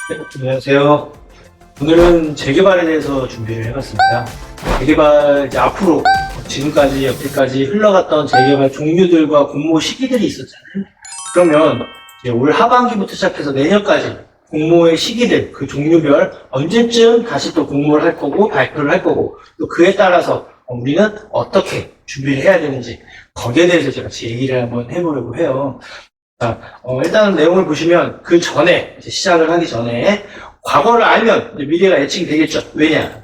네, 안녕하세요. 오늘은 재개발에 대해서 준비를 해봤습니다. 재개발, 이제 앞으로 지금까지 여태까지 흘러갔던 재개발 종류들과 공모 시기들이 있었잖아요. 그러면 이제 올 하반기부터 시작해서 내년까지 공모의 시기들, 그 종류별 언제쯤 다시 또 공모를 할 거고 발표를 할 거고 또 그에 따라서 우리는 어떻게 준비를 해야 되는지 거기에 대해서 제가 얘기를 한번 해보려고 해요. 자, 일단 내용을 보시면 그 전에 이제 시작을 하기 전에 과거를 알면 이제 미래가 예측이 되겠죠. 왜냐?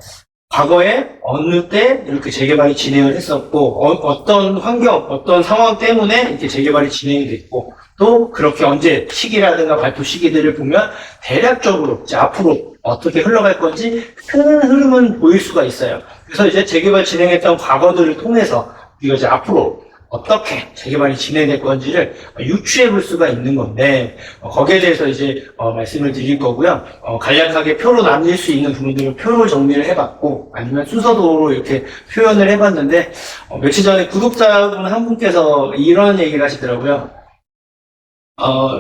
과거에 어느 때 이렇게 재개발이 진행을 했었고 어떤 환경, 어떤 상황 때문에 이렇게 재개발이 진행이 됐고 또 그렇게 언제 시기라든가 발표 시기들을 보면 대략적으로 이제 앞으로 어떻게 흘러갈 건지 큰 흐름은 보일 수가 있어요. 그래서 이제 재개발 진행했던 과거들을 통해서 우리가 이제 앞으로 어떻게 재개발이 진행될 건지를 유추해 볼 수가 있는 건데 거기에 대해서 이제 말씀을 드릴 거고요. 간략하게 표로 남길 수 있는 부분들은 표로 정리를 해봤고 아니면 순서도로 이렇게 표현을 해봤는데 며칠 전에 구독자분 한 분께서 이런 얘기를 하시더라고요.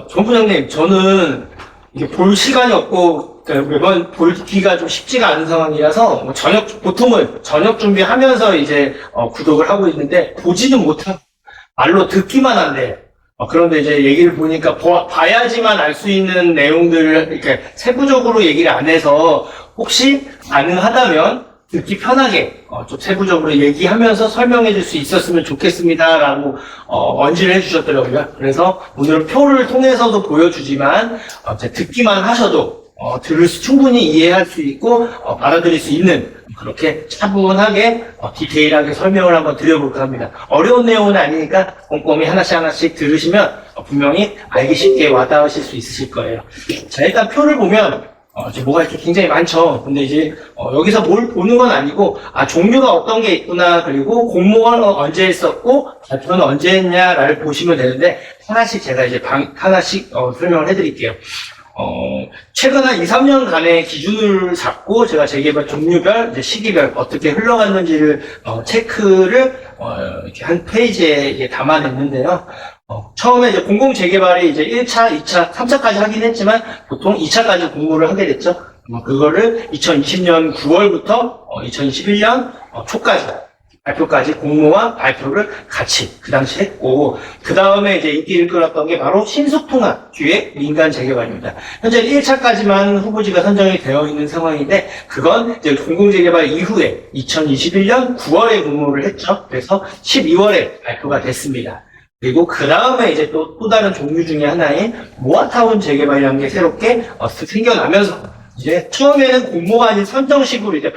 정 부장님, 저는 이게 볼 시간이 없고 매번 보기가 좀 쉽지가 않은 상황이라서 보통은 저녁 준비하면서 이제 구독을 하고 있는데 보지는 못하고 말로 듣기만 한데 그런데 이제 얘기를 보니까 봐야지만 알 수 있는 내용들을 이렇게 세부적으로 얘기를 안 해서 혹시 가능하다면 듣기 편하게 좀 세부적으로 얘기하면서 설명해 줄 수 있었으면 좋겠습니다라고 언지를 해주셨더라고요. 그래서 오늘 표를 통해서도 보여주지만 듣기만 하셔도 충분히 이해할 수 있고 받아들일 수 있는 그렇게 차분하게 디테일하게 설명을 한번 드려볼까 합니다. 어려운 내용은 아니니까 꼼꼼히 하나씩 들으시면 분명히 알기 쉽게 와닿으실 수 있으실 거예요. 자, 일단 표를 보면 이제 뭐가 이렇게 굉장히 많죠. 근데 이제 여기서 뭘 보는 건 아니고 종류가 어떤 게 있구나, 그리고 공모는 언제 했었고 발표는 언제 했냐를 보시면 되는데 하나씩 제가 이제 하나씩 설명을 해드릴게요. 최근 한 2, 3년간의 기준을 잡고 제가 재개발 종류별, 이제 시기별 어떻게 흘러갔는지를 체크를 이렇게 한 페이지에 이게 담아냈는데요. 처음에 이제 공공 재개발이 이제 1차, 2차, 3차까지 하긴 했지만 보통 2차까지 공모를 하게 됐죠. 그거를 2020년 9월부터 2021년 초까지 발표까지 공모와 발표를 같이 그 당시 했고 그 다음에 이제 인기를 끌었던 게 바로 신속통합 기획 민간 재개발입니다. 현재 1차까지만 후보지가 선정이 되어 있는 상황인데 그건 이제 공공재개발 이후에 2021년 9월에 공모를 했죠. 그래서 12월에 발표가 됐습니다. 그리고 그 다음에 이제 또 다른 종류 중에 하나인 모아타운 재개발이라는 게 새롭게 생겨나면서 이제 처음에는 공모가 아닌 선정식으로 이제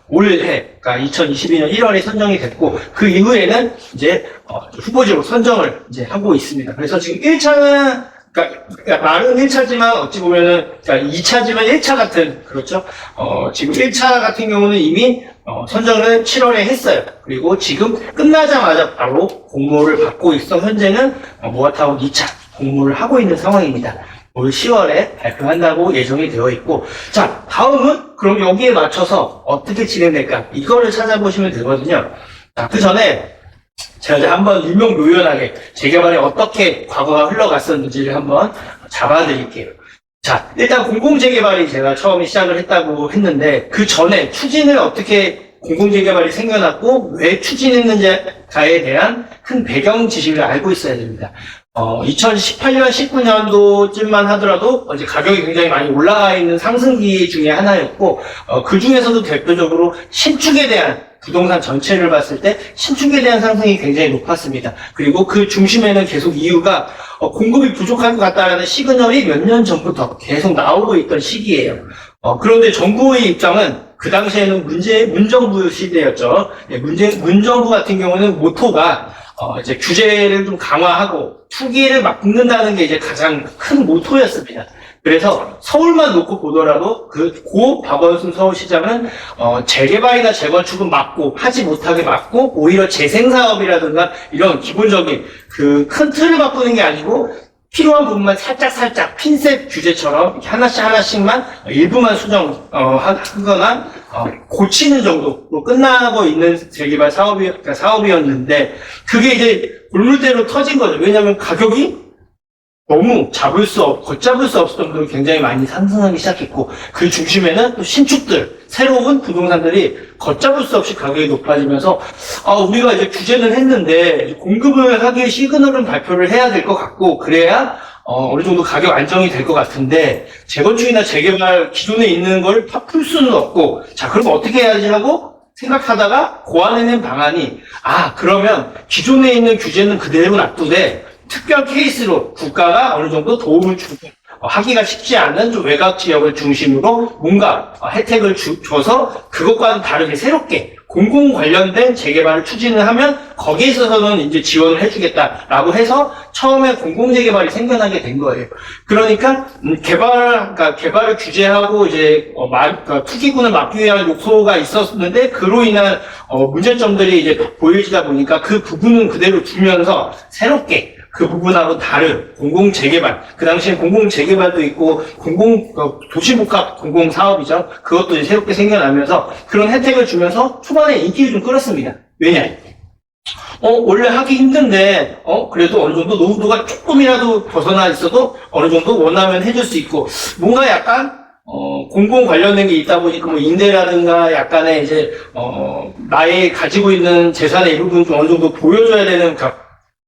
올해, 그러니까 2022년 1월에 선정이 됐고, 그 이후에는 이제, 후보지로 선정을 이제 하고 있습니다. 그래서 지금 1차는, 그러니까 말은 1차지만 어찌 보면은, 그러니까 2차지만 1차 같은, 그렇죠? 지금 1차 같은 경우는 이미, 선정을 7월에 했어요. 그리고 지금 끝나자마자 바로 공모를 받고 있어, 현재는 모아타운 2차 공모를 하고 있는 상황입니다. 올 10월에 발표한다고 예정이 되어 있고 자 다음은 그럼 여기에 맞춰서 어떻게 진행될까 이거를 찾아보시면 되거든요. 자, 그 전에 제가 이제 한번 유명묘연하게 재개발이 어떻게 과거가 흘러갔었는지를 한번 잡아드릴게요. 자, 일단 공공재개발이 제가 처음에 시작을 했다고 했는데 그 전에 추진을 어떻게 공공재개발이 생겨났고 왜 추진했는지에 대한 큰 배경 지식을 알고 있어야 됩니다. 2018년, 19년도쯤만 하더라도 이제 가격이 굉장히 많이 올라가 있는 상승기 중에 하나였고, 그 중에서도 대표적으로 신축에 대한 부동산 전체를 봤을 때 신축에 대한 상승이 굉장히 높았습니다. 그리고 그 중심에는 계속 이유가 공급이 부족할 것 같다라는 시그널이 몇 년 전부터 계속 나오고 있던 시기예요. 그런데 정부의 입장은 그 당시에는 문정부 시대였죠. 문정부 같은 경우는 모토가 이제 규제를 좀 강화하고 투기를 막는다는 게 이제 가장 큰 모토였습니다. 그래서 서울만 놓고 보더라도 고 박원순 서울시장은 재개발이나 재건축은 막고 하지 못하게 막고 오히려 재생사업이라든가 이런 기본적인 그 큰 틀을 바꾸는 게 아니고 필요한 부분만 살짝 핀셋 규제처럼 하나씩만 일부만 수정하거나 고치는 정도로 끝나고 있는 재개발 사업이었는데 그게 이제 골물대로 터진 거죠. 왜냐하면 가격이 너무 걷잡을 수 없을 정도로 굉장히 많이 상승하기 시작했고, 그 중심에는 또 신축들, 새로운 부동산들이 걷잡을 수 없이 가격이 높아지면서, 우리가 이제 규제는 했는데, 공급을 하기에 시그널은 발표를 해야 될 것 같고, 그래야, 어느 정도 가격 안정이 될 것 같은데, 재건축이나 재개발 기존에 있는 걸 다 풀 수는 없고, 자, 그럼 어떻게 해야지 하고 생각하다가 고안해낸 방안이, 그러면 기존에 있는 규제는 그대로 놔두되, 특별 케이스로 국가가 어느 정도 도움을 주고 하기가 쉽지 않은 좀 외곽 지역을 중심으로 뭔가 혜택을 줘서 그것과는 다르게 새롭게 공공 관련된 재개발을 추진을 하면 거기에 있어서는 이제 지원을 해주겠다라고 해서 처음에 공공재개발이 생겨나게 된 거예요. 그러니까 개발을 규제하고 이제 투기군을 막기 위한 요소가 있었는데 그로 인한 문제점들이 이제 보여지다 보니까 그 부분은 그대로 두면서 새롭게 그 부분하고 다른 공공재개발, 그 당시에 공공재개발도 있고 도시복합 공공사업이죠. 그것도 이제 새롭게 생겨나면서 그런 혜택을 주면서 초반에 인기를 좀 끌었습니다. 왜냐? 원래 하기 힘든데, 그래도 어느 정도 노후도가 조금이라도 벗어나 있어도 어느 정도 원하면 해줄 수 있고, 뭔가 약간, 공공 관련된 게 있다 보니까 뭐 임대라든가 약간의 이제, 나의 가지고 있는 재산의 일부분 좀 어느 정도 보여줘야 되는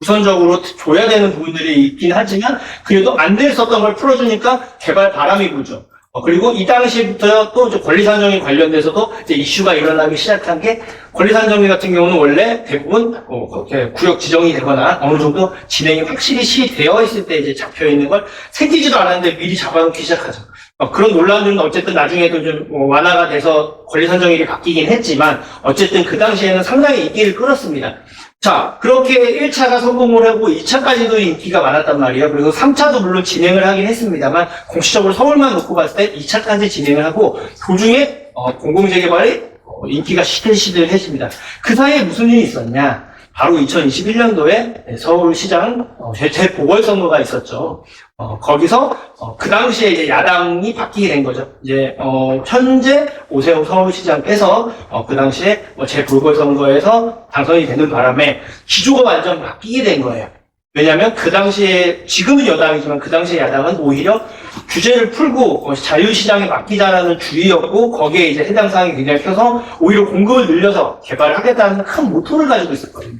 우선적으로 줘야 되는 부분들이 있긴 하지만 그래도 안 됐었던 걸 풀어주니까 개발 바람이 불죠. 그리고 이 당시부터 또 권리산정에 관련돼서도 이제 이슈가 일어나기 시작한 게 권리산정리 같은 경우는 원래 대부분 구역 지정이 되거나 어느 정도 진행이 확실히 시되어 있을 때 이제 잡혀 있는 걸 생기지도 않았는데 미리 잡아놓기 시작하죠. 그런 논란들은 어쨌든 나중에도 좀 완화가 돼서 권리산정일이 바뀌긴 했지만 어쨌든 그 당시에는 상당히 인기를 끌었습니다. 자, 그렇게 1차가 성공을 하고 2차까지도 인기가 많았단 말이에요. 그리고 3차도 물론 진행을 하긴 했습니다만 공식적으로 서울만 놓고 봤을 때 2차까지 진행을 하고 도중에 공공재개발이 인기가 시들시들해집니다. 그 사이에 무슨 일이 있었냐? 바로 2021년도에 서울시장 재보궐선거가 있었죠. 거기서 그 당시에 이제 야당이 바뀌게 된 거죠. 이제 현재 오세훈 서울시장께서 그 당시에 재보궐선거에서 당선이 되는 바람에 기조가 완전 바뀌게 된 거예요. 왜냐하면 그 당시에 지금은 여당이지만 그 당시에 야당은 오히려 규제를 풀고 자유시장에 맡기자라는 주의였고 거기에 이제 해당 사항이 굉장히 커서 오히려 공급을 늘려서 개발을 하겠다는 큰 모토를 가지고 있었거든요.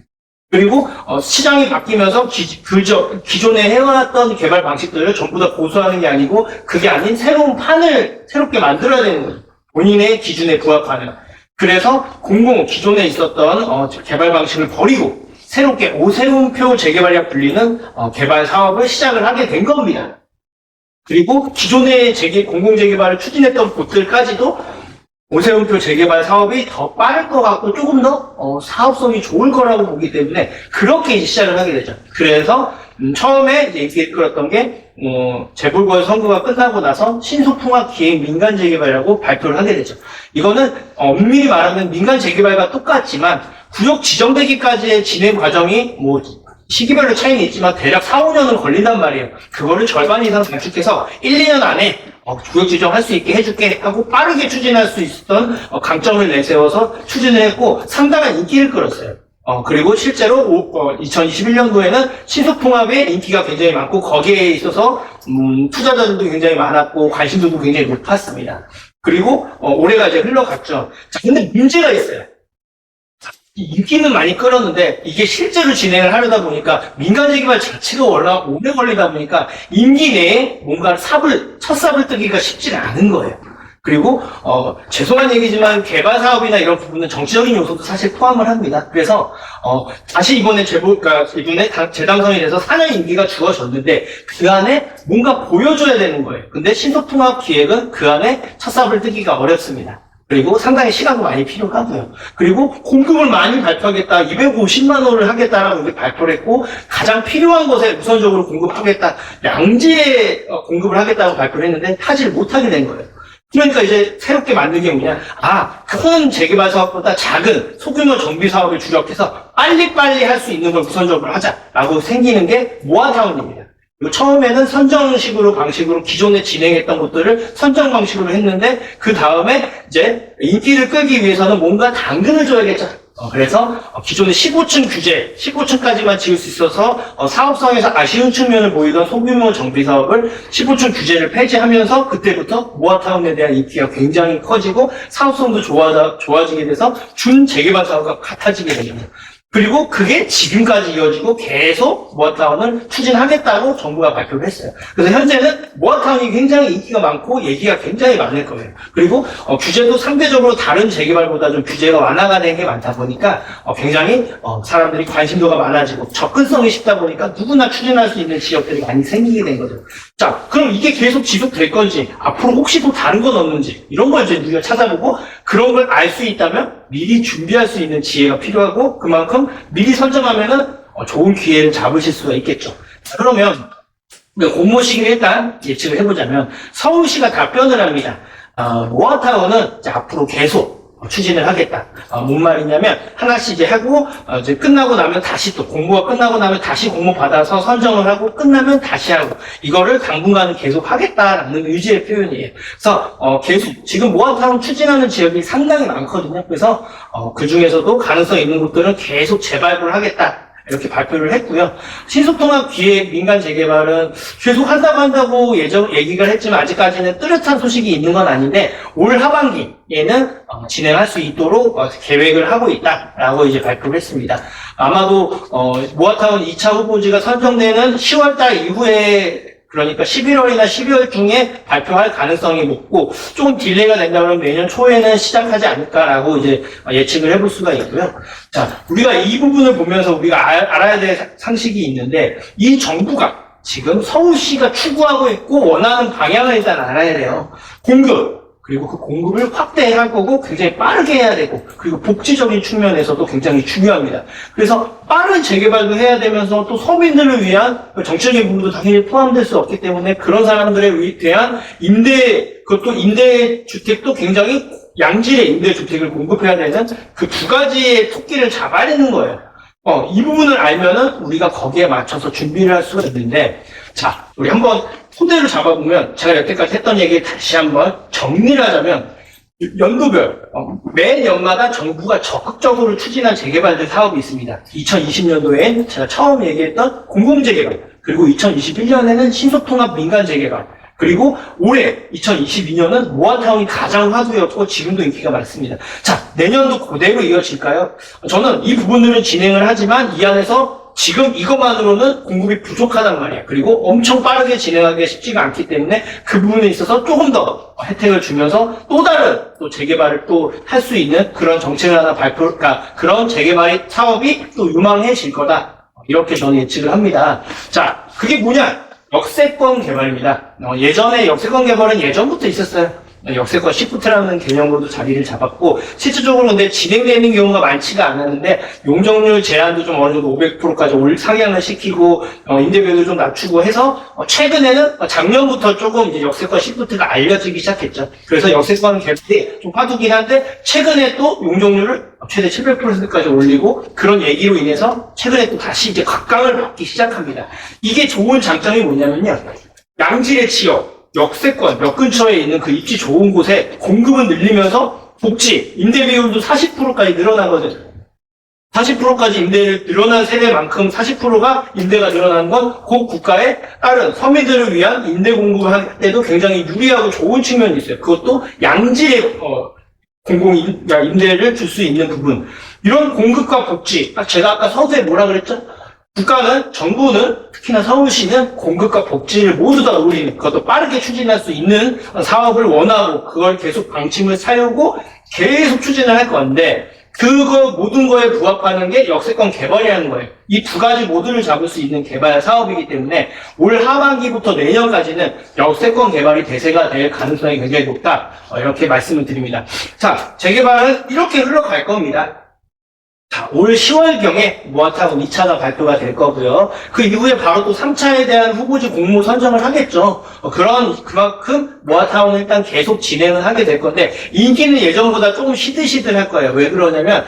그리고 시장이 바뀌면서 기존에 해왔던 개발 방식들을 전부 다 고수하는 게 아니고 그게 아닌 새로운 판을 새롭게 만들어야 되는 거죠. 본인의 기준에 부합하는. 그래서 기존에 있었던 개발 방식을 버리고 새롭게 오세훈표 재개발이라 불리는 개발 사업을 시작을 하게 된 겁니다. 그리고 기존의 공공재개발을 추진했던 곳들까지도 오세훈표 재개발 사업이 더 빠를 것 같고 조금 더 사업성이 좋을 거라고 보기 때문에 그렇게 이제 시작을 하게 되죠. 그래서 처음에 이제 인기를 끌었던 게 재보궐 선거가 끝나고 나서 신소통합 기획 민간 재개발이라고 발표를 하게 되죠. 이거는 엄밀히 말하면 민간 재개발과 똑같지만 구역 지정되기까지의 진행 과정이 시기별로 차이는 있지만 대략 4, 5년은 걸린단 말이에요. 그거를 절반 이상 단축해서 1, 2년 안에 구역 지정할 수 있게 해줄게 하고 빠르게 추진할 수 있었던 강점을 내세워서 추진을 했고 상당한 인기를 끌었어요. 그리고 실제로 2021년도에는 신속통합의 인기가 굉장히 많고 거기에 있어서 투자자들도 굉장히 많았고 관심도도 굉장히 높았습니다. 그리고 올해가 이제 흘러갔죠. 자, 근데 문제가 있어요. 인기는 많이 끌었는데 이게 실제로 진행을 하려다 보니까 민간 재개발 자체가 워낙 오래 걸리다 보니까 임기 내에 뭔가 첫 삽을 뜨기가 쉽지가 않은 거예요. 그리고 죄송한 얘기지만 개발 사업이나 이런 부분은 정치적인 요소도 사실 포함을 합니다. 그래서 다시 이번에 이번에 재당선이 돼서 4년 임기가 주어졌는데 그 안에 뭔가 보여줘야 되는 거예요. 근데 신속통합 기획은 그 안에 첫 삽을 뜨기가 어렵습니다. 그리고 상당히 시간도 많이 필요하고요. 그리고 공급을 많이 발표하겠다, 250만 원을 하겠다라고 이렇게 발표를 했고, 가장 필요한 것에 우선적으로 공급하겠다, 양지에 공급을 하겠다고 발표를 했는데, 하지를 못하게 된 거예요. 그러니까 이제 새롭게 만든 게 뭐냐, 큰 재개발 사업보다 작은 소규모 정비 사업을 주력해서 빨리빨리 할 수 있는 걸 우선적으로 하자라고 생기는 게 모아타운입니다. 처음에는 선정식으로 방식으로 기존에 진행했던 것들을 선정 방식으로 했는데 그 다음에 이제 인기를 끌기 위해서는 뭔가 당근을 줘야겠죠. 그래서 기존의 15층 규제, 15층까지만 지을 수 있어서 사업성에서 아쉬운 측면을 보이던 소규모 정비 사업을 15층 규제를 폐지하면서 그때부터 모아타운에 대한 인기가 굉장히 커지고 사업성도 좋아지게 돼서 준재개발 사업과 같아지게 됩니다. 그리고 그게 지금까지 이어지고 계속 모아타운을 추진하겠다고 정부가 발표를 했어요. 그래서 현재는 모아타운이 굉장히 인기가 많고 얘기가 굉장히 많을 거예요. 그리고 규제도 상대적으로 다른 재개발보다 좀 규제가 완화가 된 게 많다 보니까 굉장히 사람들이 관심도가 많아지고 접근성이 쉽다 보니까 누구나 추진할 수 있는 지역들이 많이 생기게 된 거죠. 자, 그럼 이게 계속 지속될 건지 앞으로 혹시 또 다른 건 없는지 이런 걸 이제 우리가 찾아보고 그런 걸 알 수 있다면 미리 준비할 수 있는 지혜가 필요하고 그만큼 미리 선점하면은 좋은 기회를 잡으실 수가 있겠죠. 자, 그러면 공모 시기를 일단 예측을 해보자면 서울시가 답변을 합니다. 모아타운은 이제 앞으로 계속 추진을 하겠다. 뭔 말이냐면 하나씩 이제 하고 이제 끝나고 나면 다시 또 공모가 끝나고 나면 다시 공모 받아서 선정을 하고 끝나면 다시 하고 이거를 당분간은 계속 하겠다라는 의지의 표현이에요. 그래서 계속 지금 모아타운 추진하는 지역이 상당히 많거든요. 그래서 그 중에서도 가능성 있는 곳들은 계속 재발굴을 하겠다. 이렇게 발표를 했고요. 신속통합기획 민간 재개발은 계속 한다고 얘기가 했지만 아직까지는 뚜렷한 소식이 있는 건 아닌데 올 하반기에는 진행할 수 있도록 계획을 하고 있다라고 이제 발표를 했습니다. 아마도 모아타운 2차 후보지가 선정되는 10월달 이후에 그러니까 11월이나 12월 중에 발표할 가능성이 높고 조금 딜레이가 된다면 내년 초에는 시작하지 않을까라고 이제 예측을 해볼 수가 있고요. 자, 우리가 이 부분을 보면서 우리가 알아야 될 상식이 있는데 이 정부가 지금 서울시가 추구하고 있고 원하는 방향을 일단 알아야 돼요. 공급. 그리고 그 공급을 확대해야 할 거고 굉장히 빠르게 해야 되고 그리고 복지적인 측면에서도 굉장히 중요합니다. 그래서 빠른 재개발도 해야 되면서 또 서민들을 위한 정치적인 부분도 당연히 포함될 수 없기 때문에 그런 사람들에 대한 그것도 임대주택도 굉장히 양질의 임대주택을 공급해야 되는 그 두 가지의 토끼를 잡아야 되는 거예요. 이 부분을 알면은 우리가 거기에 맞춰서 준비를 할 수가 있는데 자, 우리 한번 토대를 잡아보면 제가 여태까지 했던 얘기 다시 한번 정리를 하자면 연도별 매 년마다 정부가 적극적으로 추진한 재개발들 사업이 있습니다. 2020년도엔 제가 처음 얘기했던 공공재개발 그리고 2021년에는 신속통합 민간재개발 그리고 올해 2022년은 모아타운이 가장 화두였고 지금도 인기가 많습니다. 자, 내년도 그대로 이어질까요? 저는 이 부분들은 진행을 하지만 이 안에서 지금 이것만으로는 공급이 부족하단 말이에요. 그리고 엄청 빠르게 진행하기가 쉽지가 않기 때문에 그 부분에 있어서 조금 더 혜택을 주면서 또 다른 또 재개발을 또 할 수 있는 그런 정책을 하나 그러니까 그런 재개발 사업이 또 유망해질 거다. 이렇게 저는 예측을 합니다. 자, 그게 뭐냐? 역세권 개발입니다. 예전에 역세권 개발은 예전부터 있었어요. 역세권 시프트라는 개념으로도 자리를 잡았고 실질적으로 근데 진행되는 경우가 많지가 않았는데 용적률 제한도 좀 어느 정도 500%까지 상향을 시키고 임대료도 좀 낮추고 해서 최근에는 작년부터 조금 이제 역세권 시프트가 알려지기 시작했죠. 그래서 역세권 개발이 좀 화두긴 한데 최근에 또 용적률을 최대 700%까지 올리고 그런 얘기로 인해서 최근에 또 다시 이제 각광을 받기 시작합니다. 이게 좋은 장점이 뭐냐면요. 양질의 지역 역세권 역 근처에 있는 그 입지 좋은 곳에 공급은 늘리면서 복지, 임대 비율도 40%까지 늘어나거든. 40%까지 임대를 늘어난 세대만큼 40%가 임대가 늘어나는 건 그 국가의 다른 서민들을 위한 임대 공급을 할 때도 굉장히 유리하고 좋은 측면이 있어요. 그것도 양질의 임대를 줄 수 있는 부분. 이런 공급과 복지, 제가 아까 서두에 뭐라 그랬죠? 정부는 특히나 서울시는 공급과 복지를 모두 다 노리는 그것도 빠르게 추진할 수 있는 사업을 원하고 그걸 계속 방침을 세우고 계속 추진을 할 건데 그거 모든 거에 부합하는 게 역세권 개발이라는 거예요. 이 두 가지 모두를 잡을 수 있는 개발 사업이기 때문에 올 하반기부터 내년까지는 역세권 개발이 대세가 될 가능성이 굉장히 높다. 이렇게 말씀을 드립니다. 자, 재개발은 이렇게 흘러갈 겁니다. 자, 올 10월경에 모아타운 2차가 발표가 될 거고요. 그 이후에 바로 또 3차에 대한 후보지 공모 선정을 하겠죠. 그만큼 모아타운은 일단 계속 진행을 하게 될 건데, 인기는 예전보다 조금 시들시들할 거예요. 왜 그러냐면,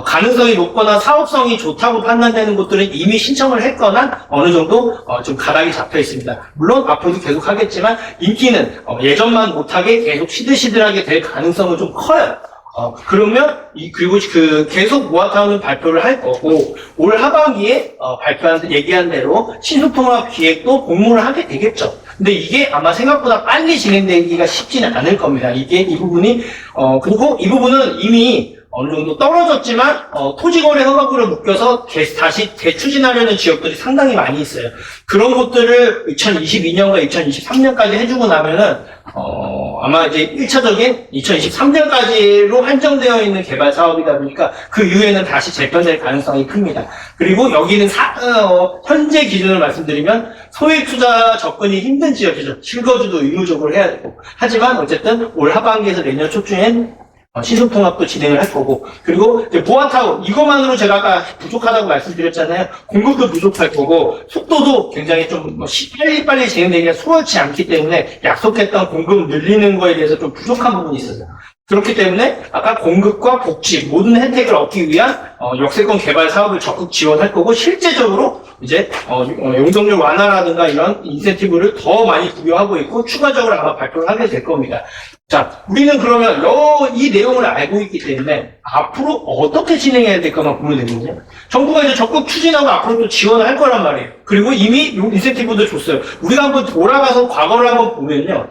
가능성이 높거나 사업성이 좋다고 판단되는 곳들은 이미 신청을 했거나 어느 정도 좀 가닥이 잡혀 있습니다. 물론 앞으로도 계속 하겠지만, 인기는 예전만 못하게 계속 시들시들하게 될 가능성은 좀 커요. 그러면 그리고 계속 모아타운은 발표를 할 거고 올 하반기에 얘기한 대로 신수통합 기획도 공모를 하게 되겠죠. 근데 이게 아마 생각보다 빨리 진행되기가 쉽지는 않을 겁니다. 이 부분이 그리고 이 부분은 이미 어느 정도 떨어졌지만 토지거래 허가구를 묶여서 다시 재추진하려는 지역들이 상당히 많이 있어요. 그런 것들을 2022년과 2023년까지 해주고 나면은 아마 이제 1차적인 2023년까지로 한정되어 있는 개발 사업이다 보니까 그 이후에는 다시 재편될 가능성이 큽니다. 그리고 여기는 현재 기준을 말씀드리면 소액 투자 접근이 힘든 지역이죠. 실거주도 의무적으로 해야 되고. 하지만 어쨌든 올 하반기에서 내년 초쯤엔 신속통합도 진행을 할 거고, 그리고 이제 보안타운 이것만으로 제가 아까 부족하다고 말씀드렸잖아요. 공급도 부족할 거고 속도도 굉장히 좀 빨리 진행되기가 수월치 않기 때문에 약속했던 공급 늘리는 거에 대해서 좀 부족한 부분이 있어요. 그렇기 때문에 아까 공급과 복지 모든 혜택을 얻기 위한 역세권 개발 사업을 적극 지원할 거고, 실제적으로 이제 용적률 완화라든가 이런 인센티브를 더 많이 부여하고 있고 추가적으로 아마 발표를 하게 될 겁니다. 자, 우리는 그러면 이 내용을 알고 있기 때문에 앞으로 어떻게 진행해야 될까만 보면 되거든요. 정부가 이제 적극 추진하고 앞으로 또 지원을 할 거란 말이에요. 그리고 이미 인센티브도 줬어요. 우리가 한번 돌아가서 과거를 한번 보면요.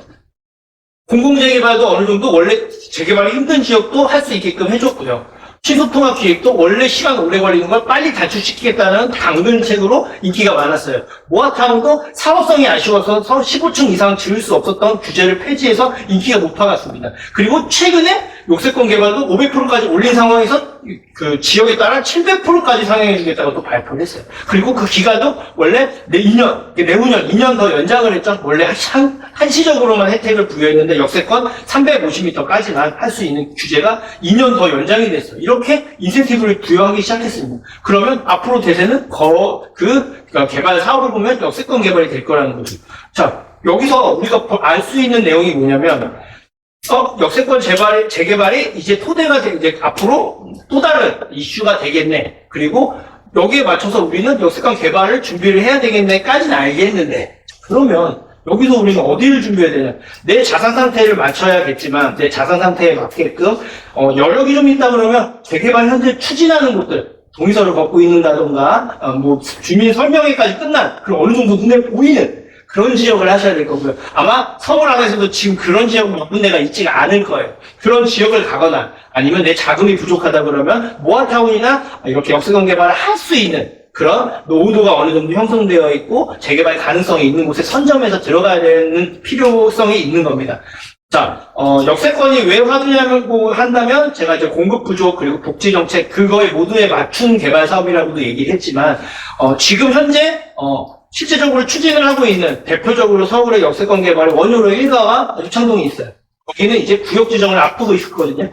공공재개발도 어느 정도 원래 재개발이 힘든 지역도 할 수 있게끔 해줬고요. 신속통합 기획도 원래 시간 오래 걸리는 걸 빨리 단축시키겠다는 당근책으로 인기가 많았어요. 모아타운도 사업성이 아쉬워서 15층 이상 지을 수 없었던 규제를 폐지해서 인기가 높아갔습니다. 그리고 최근에 역세권 개발도 500%까지 올린 상황에서 그 지역에 따라 700%까지 상향해주겠다고 또 발표를 했어요. 그리고 그 기간도 원래 내후년 2년 더 연장을 했죠. 원래 한시적으로만 혜택을 부여했는데 역세권 350m까지만 할 수 있는 규제가 2년 더 연장이 됐어요. 이렇게 인센티브를 부여하기 시작했습니다. 그러면 앞으로 대세는 개발 사업을 보면 역세권 개발이 될 거라는 거죠. 자, 여기서 우리가 알 수 있는 내용이 뭐냐면 역세권 재개발이 이제 토대가 이제 앞으로 또 다른 이슈가 되겠네. 그리고 여기에 맞춰서 우리는 역세권 개발을 준비를 해야 되겠네까지는 알겠는데, 그러면 여기서 우리는 어디를 준비해야 되냐? 내 자산 상태를 맞춰야겠지만 내 자산 상태에 맞게끔 여력이 좀 있다 그러면 재개발 현재 추진하는 곳들, 동의서를 받고 있는다던가 주민 설명회까지 끝난 그런 어느 정도 눈에 보이는 그런 지역을 하셔야 될 거고요. 아마 서울 안에서도 지금 그런 지역 몇 군데가 있지가 않을 거예요. 그런 지역을 가거나 아니면 내 자금이 부족하다 그러면 모아타운이나 이렇게 역세권 개발을 할 수 있는 그런 노후도가 어느 정도 형성되어 있고 재개발 가능성이 있는 곳에 선점해서 들어가야 되는 필요성이 있는 겁니다. 자, 역세권이 왜 화두냐고 한다면 제가 이제 공급 부족 그리고 복지 정책 그거에 모두에 맞춘 개발 사업이라고도 얘기를 했지만 지금 현재 실제적으로 추진을 하고 있는 대표적으로 서울의 역세권 개발의 원효로 일가와 유창동이 있어요. 거기는 이제 구역 지정을 앞두고 있었거든요.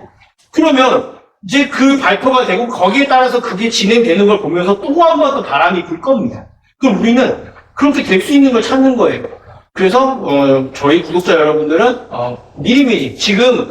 그러면 이제 그 발표가 되고 거기에 따라서 그게 진행되는 걸 보면서 또 한 번 더 바람이 불 겁니다. 그럼 우리는 그렇게 될 수 있는 걸 찾는 거예요. 그래서 저희 구독자 여러분들은 미리미리 지금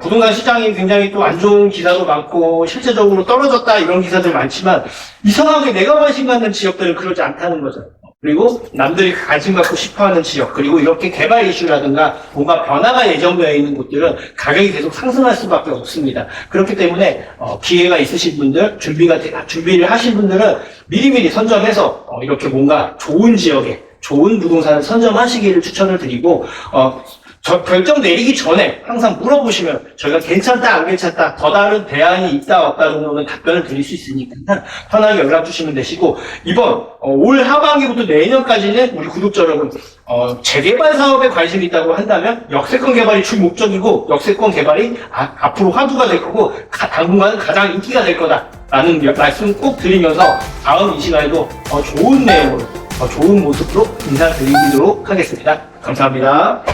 부동산 시장이 굉장히 또 안 좋은 기사도 많고 실제적으로 떨어졌다 이런 기사들 많지만 이상하게 내가 관심 갖는 지역들은 그러지 않다는 거죠. 그리고 남들이 관심 갖고 싶어하는 지역, 그리고 이렇게 개발 이슈라든가 뭔가 변화가 예정되어 있는 곳들은 가격이 계속 상승할 수밖에 없습니다. 그렇기 때문에 기회가 있으신 분들, 준비를 하신 분들은 미리미리 선점해서 이렇게 뭔가 좋은 지역에 좋은 부동산을 선점하시기를 추천을 드리고 결정 내리기 전에 항상 물어보시면 저희가 괜찮다 안 괜찮다 더 다른 대안이 있다 없다 정도는 답변을 드릴 수 있으니까 편하게 연락 주시면 되시고, 이번 올 하반기부터 내년까지는 우리 구독자 여러분 재개발 사업에 관심이 있다고 한다면 역세권 개발이 주 목적이고 역세권 개발이 앞으로 화두가 될 거고 당분간은 가장 인기가 될 거다라는 말씀 꼭 드리면서 다음 이 시간에도 더 좋은 내용으로 더 좋은 모습으로 인사드리도록 하겠습니다. 감사합니다.